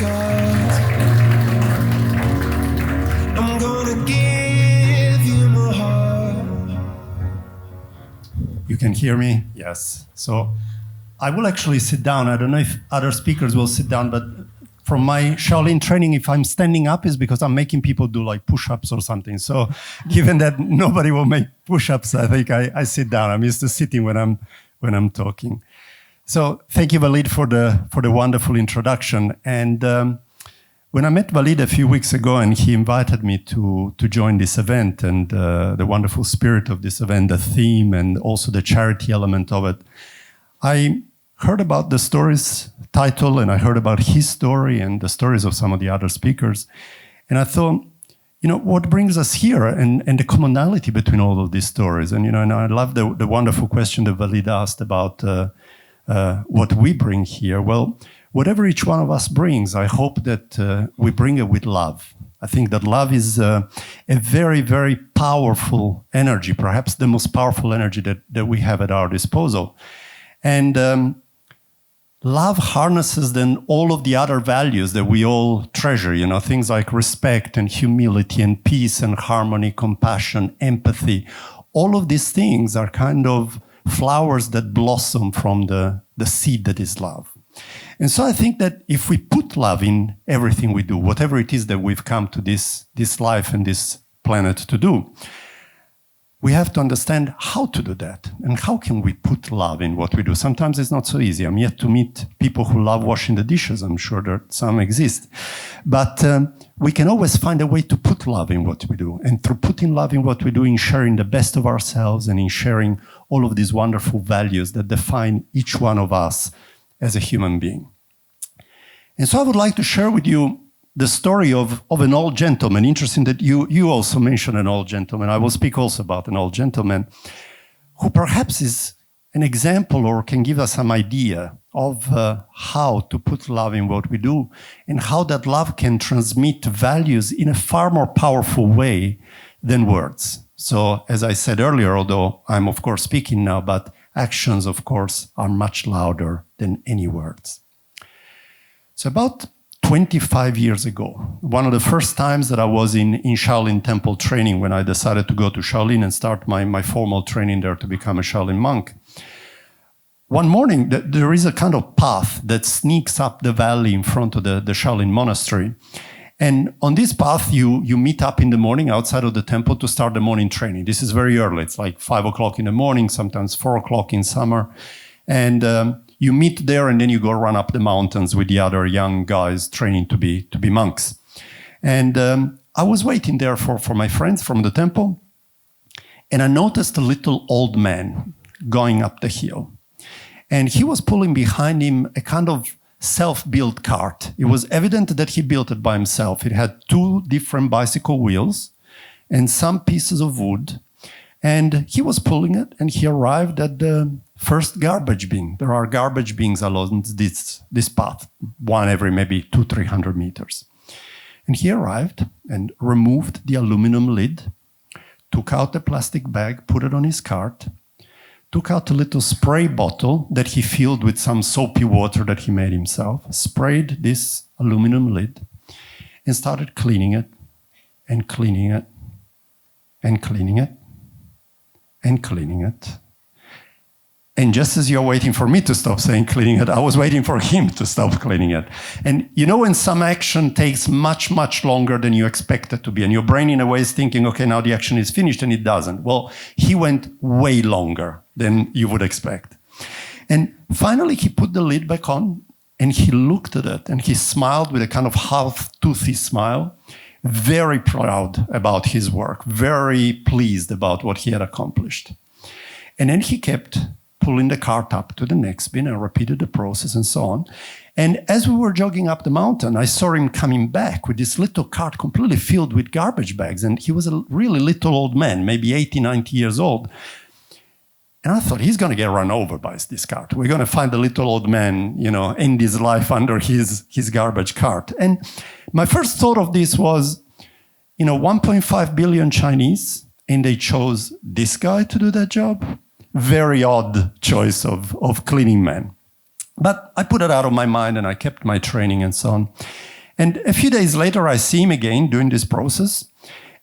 scars. I'm gonna give you my heart. You can hear me? Yes. So I will actually sit down. I don't know if other speakers will sit down, but from my Shaolin training, if I'm standing up, is because I'm making people do like push-ups or something. So given that nobody will make push-ups, I think I sit down. I'm used to sitting when I'm talking. So thank you, Walid, for the wonderful introduction. And when I met Walid a few weeks ago, and he invited me to join this event, and the wonderful spirit of this event, the theme, and also the charity element of it, I heard about the stories title, and I heard about his story and the stories of some of the other speakers. And I thought, you know, what brings us here and the commonality between all of these stories? And, you know, and I love the wonderful question that Walid asked about what we bring here. Well, whatever each one of us brings, I hope that we bring it with love. I think that love is a very, very powerful energy, perhaps the most powerful energy that we have at our disposal. And love harnesses then all of the other values that we all treasure, you know, things like respect and humility and peace and harmony, compassion, empathy. All of these things are kind of flowers that blossom from the seed that is love. And so I think that if we put love in everything we do, whatever it is that we've come to this life and this planet to do, we have to understand how to do that and how can we put love in what we do. Sometimes it's not so easy. I'm yet to meet people who love washing the dishes. I'm sure that some exist. But we can always find a way to put love in what we do. And through putting love in what we do, in sharing the best of ourselves and in sharing all of these wonderful values that define each one of us as a human being. And so I would like to share with you the story of an old gentleman. Interesting that you also mentioned an old gentleman. I will speak also about an old gentleman who perhaps is an example or can give us some idea of how to put love in what we do and how that love can transmit values in a far more powerful way than words. So as I said earlier, although I'm of course speaking now, but actions of course are much louder than any words. So about 25 years ago, one of the first times that I was in Shaolin Temple training, when I decided to go to Shaolin and start my formal training there to become a Shaolin monk. One morning, there is a kind of path that sneaks up the valley in front of the Shaolin monastery. And on this path, you meet up in the morning outside of the temple to start the morning training. This is very early. It's like 5 o'clock in the morning, sometimes 4 o'clock in summer. And you meet there and then you go run up the mountains with the other young guys training to be monks. And I was waiting there for my friends from the temple. And I noticed a little old man going up the hill. And he was pulling behind him a kind of self-built cart. It was evident that he built it by himself. It had 2 different bicycle wheels and some pieces of wood. And he was pulling it, and he arrived at the first garbage bin. There are garbage bins along this path, one every maybe 200-300 meters. And he arrived and removed the aluminum lid, took out the plastic bag, put it on his cart, took out a little spray bottle that he filled with some soapy water that he made himself, sprayed this aluminum lid, and started cleaning it, and cleaning it, and cleaning it, and cleaning it. And just as you're waiting for me to stop saying cleaning it, I was waiting for him to stop cleaning it. And you know when some action takes much, much longer than you expect it to be, and your brain in a way is thinking, okay, now the action is finished, and it doesn't. Well, he went way longer than you would expect. And finally, he put the lid back on, and he looked at it, and he smiled with a kind of half-toothy smile, very proud about his work, very pleased about what he had accomplished. And then he kept pulling the cart up to the next bin and repeated the process and so on. And as we were jogging up the mountain, I saw him coming back with this little cart completely filled with garbage bags. And he was a really little old man, maybe 80, 90 years old. And I thought, he's going to get run over by this cart. We're going to find the little old man, you know, end his life under his garbage cart. And my first thought of this was, you know, 1.5 billion Chinese, and they chose this guy to do that job. Very odd choice of cleaning man. But I put it out of my mind and I kept my training and so on. And a few days later, I see him again doing this process.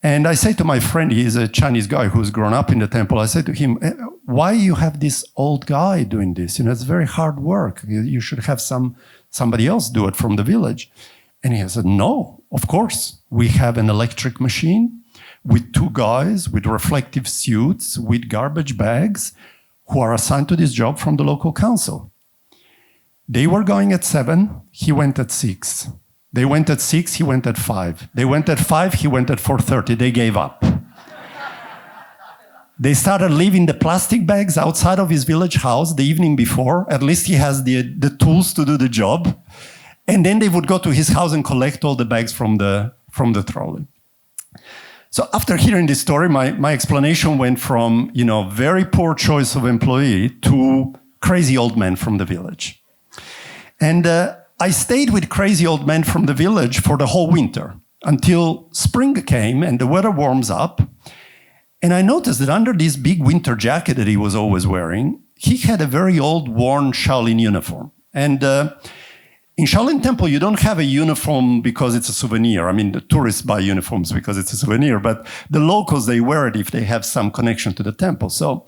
And I say to my friend, he's a Chinese guy who's grown up in the temple. I say to him, why you have this old guy doing this? It's very hard work. You should have somebody else do it from the village. And he said, no, of course. We have an electric machine with 2 guys with reflective suits, with garbage bags, who are assigned to this job from the local council. They were going at 7, he went at 6. They went at 6, he went at 5. They went at 5, he went at 4:30. They gave up. They started leaving the plastic bags outside of his village house the evening before. At least he has the tools to do the job. And then they would go to his house and collect all the bags from the trolley. So after hearing this story, my explanation went from, very poor choice of employee to crazy old man from the village. And I stayed with crazy old men from the village for the whole winter until spring came and the weather warms up. And I noticed that under this big winter jacket that he was always wearing, he had a very old, worn Shaolin uniform. And in Shaolin Temple, you don't have a uniform because it's a souvenir. I mean, the tourists buy uniforms because it's a souvenir, but the locals, they wear it if they have some connection to the temple. So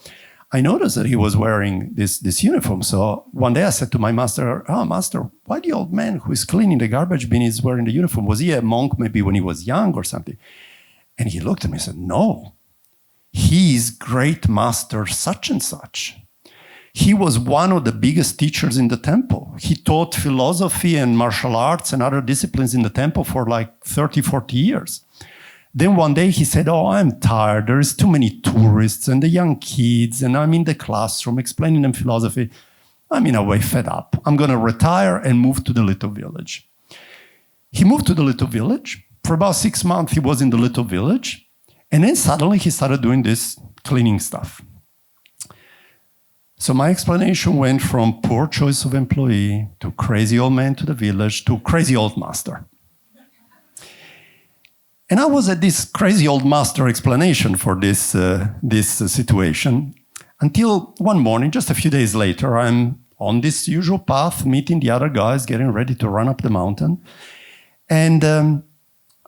I noticed that he was wearing this uniform. So one day I said to my master, master, why the old man who is cleaning the garbage bin is wearing the uniform? Was he a monk maybe when he was young or something? And he looked at me and said, no, he is great master such and such. He was one of the biggest teachers in the temple. He taught philosophy and martial arts and other disciplines in the temple for like 30, 40 years. Then one day he said, I'm tired. There is too many tourists and the young kids, and I'm in the classroom explaining them philosophy. I'm in a way fed up. I'm going to retire and move to the little village. He moved to the little village. For about 6 months, he was in the little village. And then suddenly he started doing this cleaning stuff. So my explanation went from poor choice of employee to crazy old man to the village to crazy old master. And I was at this crazy old master explanation for this situation until one morning, just a few days later, I'm on this usual path, meeting the other guys, getting ready to run up the mountain. And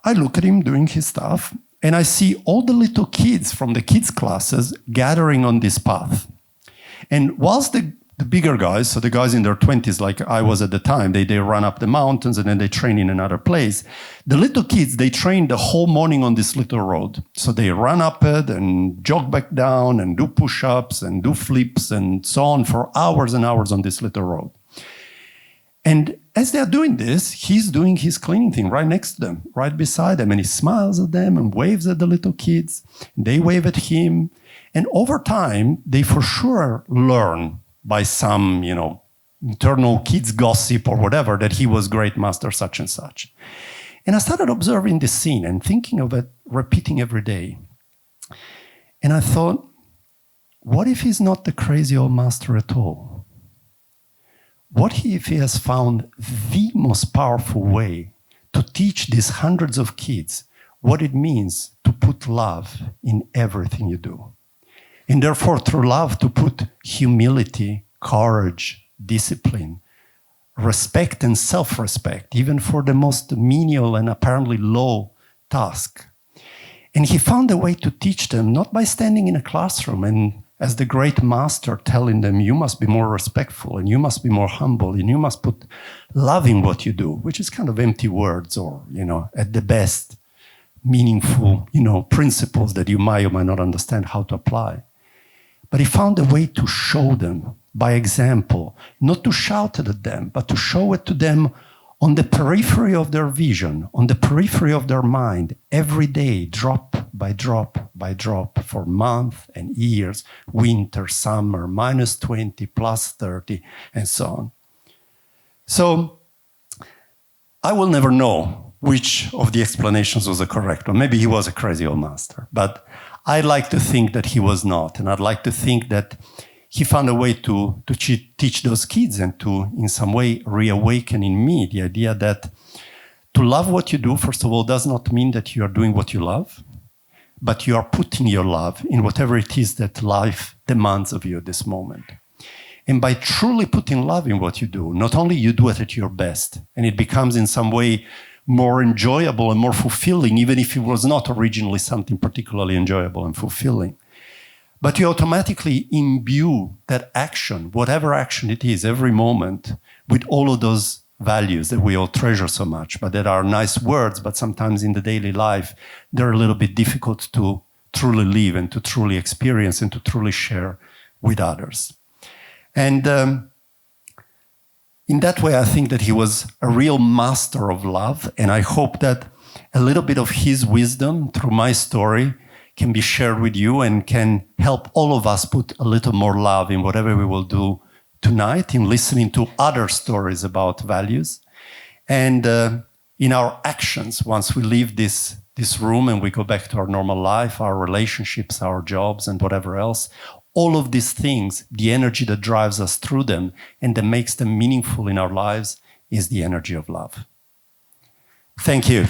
I look at him doing his stuff, and I see all the little kids from the kids' classes gathering on this path. And whilst the bigger guys, so the guys in their 20s, like I was at the time, they run up the mountains and then they train in another place. The little kids, they train the whole morning on this little road. So they run up it and jog back down and do push-ups and do flips and so on for hours and hours on this little road. And as they're doing this, he's doing his cleaning thing right next to them, right beside them. And he smiles at them and waves at the little kids. They wave at him. And over time, they for sure learn by some, internal kids gossip or whatever, that he was great master such and such. And I started observing this scene and thinking of it, repeating every day. And I thought, what if he's not the crazy old master at all? What if he has found the most powerful way to teach these hundreds of kids what it means to put love in everything you do? And therefore, through love, to put humility, courage, discipline, respect and self-respect, even for the most menial and apparently low task. And he found a way to teach them, not by standing in a classroom and as the great master telling them, you must be more respectful and you must be more humble and you must put love in what you do, which is kind of empty words or, at the best, meaningful, principles that you might or might not understand how to apply. But he found a way to show them by example, not to shout it at them, but to show it to them on the periphery of their vision, on the periphery of their mind, every day, drop by drop by drop, for months and years, winter, summer, -20, +30, and so on. So I will never know which of the explanations was the correct one. Maybe he was a crazy old master, but I'd like to think that he was not, and I'd like to think that he found a way to teach those kids and to, in some way, reawaken in me the idea that to love what you do, first of all, does not mean that you are doing what you love, but you are putting your love in whatever it is that life demands of you at this moment. And by truly putting love in what you do, not only you do it at your best, and it becomes in some way more enjoyable and more fulfilling, even if it was not originally something particularly enjoyable and fulfilling. But you automatically imbue that action, whatever action it is, every moment, with all of those values that we all treasure so much, but that are nice words, but sometimes in the daily life, they're a little bit difficult to truly live and to truly experience and to truly share with others. And in that way, I think that he was a real master of love, and I hope that a little bit of his wisdom through my story can be shared with you and can help all of us put a little more love in whatever we will do tonight, in listening to other stories about values, and in our actions once we leave this room and we go back to our normal life, our relationships, our jobs, and whatever else. All of these things, the energy that drives us through them and that makes them meaningful in our lives is the energy of love. Thank you.